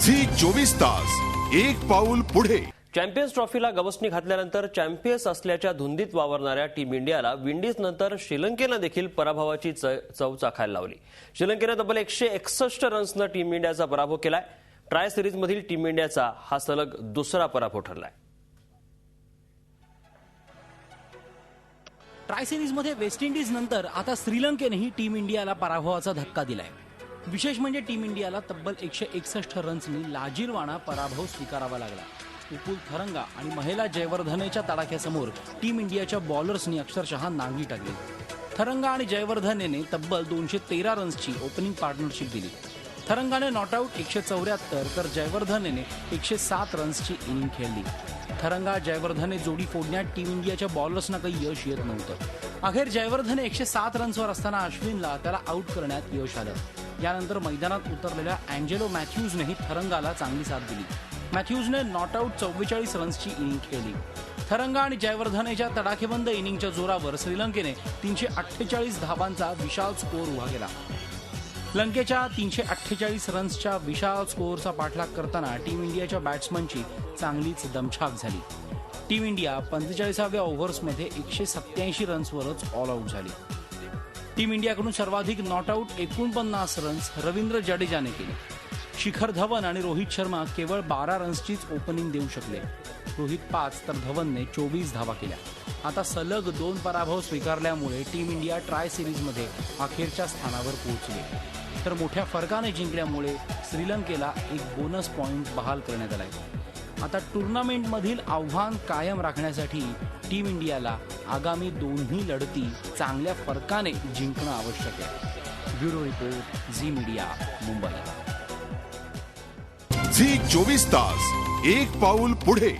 Zee 24 तास एक पाऊल पुढे। चॅम्पियन्स ट्रॉफीला गवसणी घातल्यानंतर चॅम्पियन्स असल्याच्या धुंदीत वावरणाऱ्या टीम इंडियाला विंडीज नंतर श्रीलंकेनं देखील पराभवाची चव चाखायला लावली। श्रीलंकेनं तब्बल 161 रन्सनं टीम इंडियाचा पराभव केलाय। ट्राय सिरीजमधील टीम इंडियाचा हा सलग दुसरा पराभव ठरलाय। ट्राय सिरीजमध्ये वेस्ट इंडिज नंतर आता श्रीलंकेनेही टीम इंडियाला पराभवाचा धक्का दिलाय। विशेष म्हणजे टीम इंडियाला तब्बल 161 रन्सनी लाजिरवाणा पराभव स्वीकारावा लागला। उपुल थरंगा आणि महिला जयवर्धनेच्या तडाख्यासमोर टीम इंडियाच्या बॉलर्सनी अक्षरशः नांगी टाकली। थरंगा आणि जयवर्धनेने तब्बल 213 रन्सची ओपनिंग पार्टनरशिप दिली। थरंगाने नॉटआउट 174 तर जयवर्धनेने 107 रन्सची इनिंग खेळली। थरंगा जयवर्धने जोडी फोडण्यात टीम इंडियाच्या बॉलर्सना काही यश येत नव्हतं। अखेर जयवर्धने 107 रन्सवर असताना अश्विनला त्याला आउट करण्यात यश आलं। यानंतर मैदानात उतरलेल्या अँजेलो मॅथ्यूजनेही थरंगाला चांगली साथ दिली। मॅथ्यूजने नॉटआउट 44 रन्सची इनिंग खेळली। थरंगा आणि जयवर्धनेच्या तडाखेबंद इनिंगच्या जोरावर श्रीलंकेने 348 धावांचा विशाल स्कोअर उभा केला। लंकेच्या 348 रन्सच्या विशाल स्कोअरचा पाठलाग करताना टीम इंडियाच्या बॅट्समनची चांगलीच दमछाक झाली। टीम इंडिया 45व्या ओव्हर्समध्ये 187 रन्सवरच ऑल आउट झाली। टीम इंडियाकडून सर्वाधिक नॉटआउट 49 रन्स रवींद्र जडेजाने केले। शिखर धवन आणि रोहित शर्मा केवळ 12 रन्सचीच ओपनिंग देऊ शकले। रोहित 5 तर धवनने 24 धावा केल्या। आता सलग 2 पराभव स्वीकारल्यामुळे टीम इंडिया ट्राय सिरीजमध्ये अखेरच्या स्थानावर पोहोचली, तर मोठ्या फरकाने जिंकल्यामुळे श्रीलंकेला एक बोनस पॉइंट बहाल करण्यात आलाय। आता टुर्नामेंटमधील आव्हान कायम राखण्यासाठी टीम इंडियाला आगामी दोन्ही लढती चांगल्या फरकाने जिंकणं आवश्यक आहे। Bureau report, Zee media, Mumbai. Zee 24 तास एक पाऊल पुढे।